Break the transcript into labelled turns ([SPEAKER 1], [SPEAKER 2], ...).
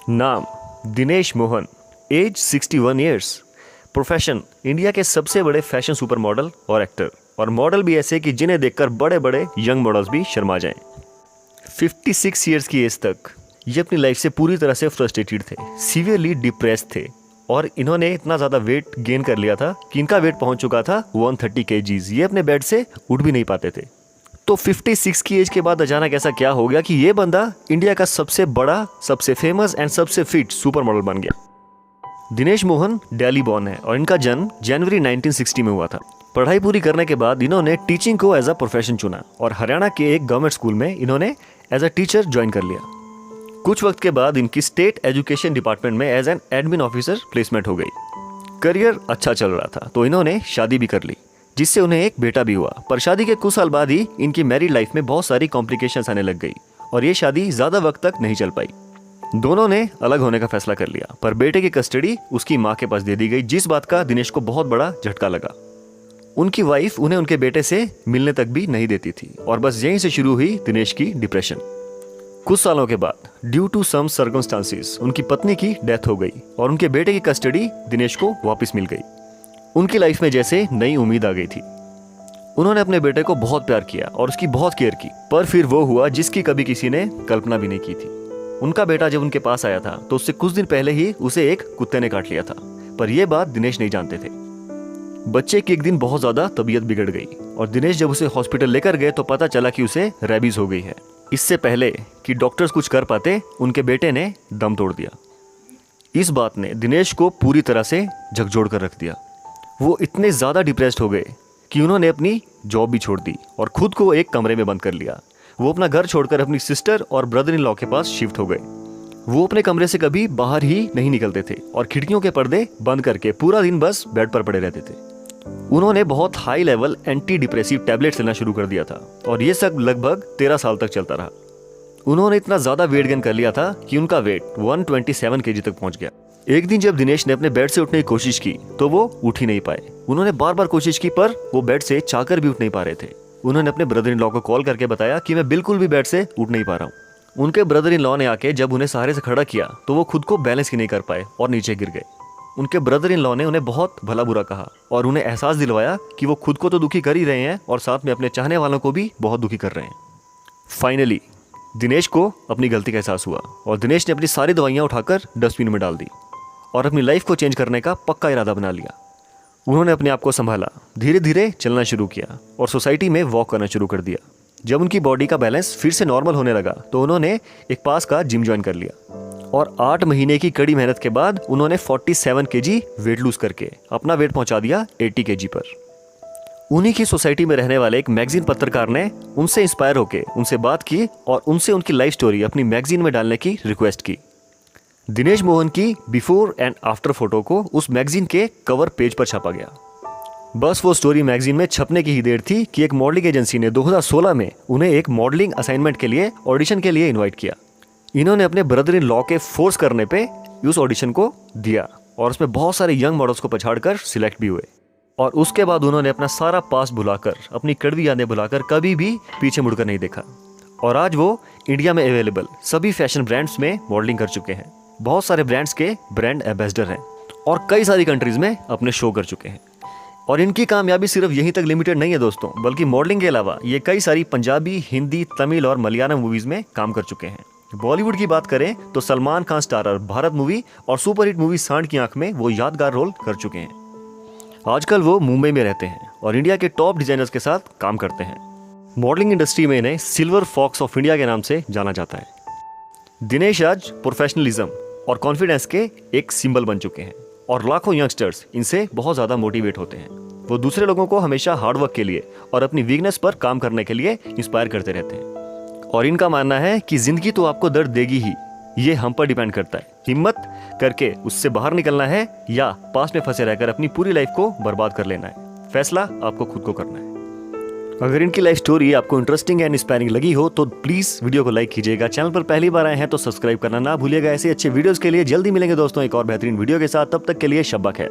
[SPEAKER 1] नाम Dinesh Mohan, age 61 years, profession India के सबसे बड़े फैशन सुपर मॉडल और एक्टर, और मॉडल भी ऐसे कि जिन्हें देखकर बड़े बड़े यंग मॉडल्स भी शर्मा जाएं। 56 ईयर्स की एज तक ये अपनी लाइफ से पूरी तरह से फ्रस्ट्रेटेड थे, सीवियरली डिप्रेस्ड थे, और इन्होंने इतना ज़्यादा वेट गेन कर लिया था कि इनका वेट पहुंच चुका था 130 kgs। ये अपने बेड से उठ भी नहीं पाते थे। तो 56 की एज के बाद अचानक ऐसा क्या हो गया कि ये बंदा इंडिया का सबसे बड़ा, सबसे फेमस एंड सबसे फिट सुपर मॉडल बन गया। दिनेश मोहन दिल्ली बॉर्न है और इनका जन्म जनवरी 1960 में हुआ था। पढ़ाई पूरी करने के बाद इन्होंने टीचिंग को एज अ प्रोफेशन चुना और हरियाणा के एक गवर्नमेंट स्कूल में इन्होंने एज अ टीचर ज्वाइन कर लिया। कुछ वक्त के बाद इनकी स्टेट एजुकेशन डिपार्टमेंट में as an admin officer placement हो गई। करियर अच्छा चल रहा था तो इन्होंने शादी भी कर ली, जिससे उन्हें एक बेटा भी हुआ। पर शादी के कुछ साल बाद ही इनकी मैरिड लाइफ में बहुत सारी कॉम्प्लिकेशंस आने लग गई और ये शादी ज़्यादा वक्त तक नहीं चल पाई। दोनों ने अलग होने का फैसला कर लिया, पर बेटे की कस्टडी उसकी माँ के पास दे दी गई, जिस बात का दिनेश को बहुत बड़ा झटका लगा। उनकी वाइफ उन्हें उनके बेटे से मिलने तक भी नहीं देती थी और बस यहीं से शुरू हुई दिनेश की डिप्रेशन। कुछ सालों के बाद ड्यू टू सम सर्कमस्टांसेस उनकी पत्नी की डेथ हो गई और उनके बेटे की कस्टडी दिनेश को वापस मिल गई। उनकी लाइफ में जैसे नई उम्मीद आ गई थी। उन्होंने अपने बेटे को बहुत प्यार किया और उसकी बहुत केयर की, पर फिर वो हुआ जिसकी कभी किसी ने कल्पना भी नहीं की थी। उनका बेटा जब उनके पास आया था तो उससे कुछ दिन पहले ही उसे एक कुत्ते ने काट लिया था, पर यह बात दिनेश नहीं जानते थे। बच्चे की एक दिन बहुत ज्यादा तबीयत बिगड़ गई और दिनेश जब उसे हॉस्पिटल लेकर गए तो पता चला कि उसे रेबीज हो गई है। इससे पहले कि डॉक्टर्स कुछ कर पाते, उनके बेटे ने दम तोड़ दिया। इस बात ने दिनेश को पूरी तरह से झकझोर कर रख दिया। वो इतने ज़्यादा डिप्रेस्ड हो गए कि उन्होंने अपनी जॉब भी छोड़ दी और खुद को एक कमरे में बंद कर लिया। वो अपना घर छोड़कर अपनी सिस्टर और ब्रदर इन लॉ के पास शिफ्ट हो गए। वो अपने कमरे से कभी बाहर ही नहीं निकलते थे और खिड़कियों के पर्दे बंद करके पूरा दिन बस बेड पर पड़े रहते थे। उन्होंने बहुत high level anti depressive tablets लेना शुरू कर दिया था और ये सब लगभग 13 साल तक चलता रहा। उन्होंने इतना ज़्यादा वेट गेन कर लिया था कि उनका वेट 127 kg तक पहुंच गया। एक दिन जब दिनेश ने अपने बेड से उठने की कोशिश की तो वो उठ ही नहीं पाए। उन्होंने बार बार कोशिश की पर वो बेड से चाहकर भी उठ नहीं पा रहे थे। उन्होंने अपने ब्रदर इन लॉ को कॉल करके बताया कि मैं बिल्कुल भी बेड से उठ नहीं पा रहा हूँ। उनके ब्रदर इन लॉ ने आके जब उन्हें सहारे से खड़ा किया तो वो खुद को बैलेंस ही नहीं कर पाए और नीचे गिर गए। उनके ब्रदर इन लॉ ने उन्हें बहुत भला बुरा कहा और उन्हें एहसास दिलवाया कि वो खुद को तो दुखी कर ही रहे हैं और साथ में अपने चाहने वालों को भी बहुत दुखी कर रहे हैं। फाइनली दिनेश को अपनी गलती का एहसास हुआ और दिनेश ने अपनी सारी दवाइयाँ उठाकर डस्टबिन में डाल दी और अपनी लाइफ को चेंज करने का पक्का इरादा बना लिया। उन्होंने अपने आप को संभाला, धीरे धीरे चलना शुरू किया और सोसाइटी में वॉक करना शुरू कर दिया। जब उनकी बॉडी का बैलेंस फिर से नॉर्मल होने लगा तो उन्होंने एक पास का जिम ज्वाइन कर लिया और 8 महीने की कड़ी मेहनत के बाद उन्होंने 47 kg वेट लूज करके अपना वेट पहुंचा दिया 80 kg पर। उन्हीं की सोसाइटी में रहने वाले एक मैगजीन पत्रकार ने उनसे इंस्पायर होकर उनसे बात की और उनसे उनकी लाइफ स्टोरी अपनी मैगजीन में डालने की रिक्वेस्ट की। दिनेश मोहन की बिफोर एंड आफ्टर फोटो को उस मैगजीन के कवर पेज पर छापा गया। बस वो स्टोरी मैगजीन में छपने की ही देर थी कि एक मॉडलिंग एजेंसी ने 2016 में उन्हें एक मॉडलिंग असाइनमेंट के लिए ऑडिशन के लिए इनवाइट किया। इन्होंने अपने ब्रदर इन लॉ के फोर्स करने पे उस ऑडिशन को दिया और उसमें बहुत सारे यंग मॉडल्स को पछाड़कर सिलेक्ट भी हुए। और उसके बाद उन्होंने अपना सारा पास्ट भुलाकर, अपनी कड़वी यादें भुलाकर कभी भी पीछे मुड़कर नहीं देखा और आज वो इंडिया में अवेलेबल सभी फैशन ब्रांड्स में मॉडलिंग कर चुके हैं। बहुत सारे ब्रांड्स के ब्रांड एम्बेसडर हैं और कई सारी कंट्रीज में अपने शो कर चुके हैं। और इनकी कामयाबी सिर्फ यहीं तक लिमिटेड नहीं है दोस्तों, बल्कि मॉडलिंग के अलावा ये कई सारी पंजाबी, हिंदी, तमिल और मलयालम मूवीज में काम कर चुके हैं। बॉलीवुड की बात करें तो सलमान खान स्टारर भारत मूवी और सुपरहिट मूवी सांड की आंख में वो यादगार रोल कर चुके हैं। आजकल वो मुंबई में रहते हैं और इंडिया के टॉप डिजाइनर्स के साथ काम करते हैं। मॉडलिंग इंडस्ट्री में इन्हें सिल्वर फॉक्स ऑफ इंडिया के नाम से जाना जाता है। दिनेश आज प्रोफेशनलिज्म और कॉन्फिडेंस के एक सिंबल बन चुके हैं और लाखों यंगस्टर्स इनसे बहुत ज़्यादा मोटिवेट होते हैं। वो दूसरे लोगों को हमेशा हार्डवर्क के लिए और अपनी वीकनेस पर काम करने के लिए इंस्पायर करते रहते हैं और इनका मानना है कि जिंदगी तो आपको दर्द देगी ही, ये हम पर डिपेंड करता है। हिम्मत करके उससे बाहर निकलना है या पास में फंसे रहकर अपनी पूरी लाइफ को बर्बाद कर लेना है। फैसला आपको खुद को करना है। अगर इनकी लाइफ स्टोरी आपको इंटरेस्टिंग एंड इंस्पायरिंग लगी हो तो प्लीज वीडियो को लाइक कीजिएगा। चैनल पर पहली बार आए हैं तो सब्सक्राइब करना ना भूलिएगा। ऐसे अच्छे वीडियोस के लिए जल्दी मिलेंगे दोस्तों एक और बेहतरीन वीडियो के साथ। तब तक के लिए शब्बा खैर।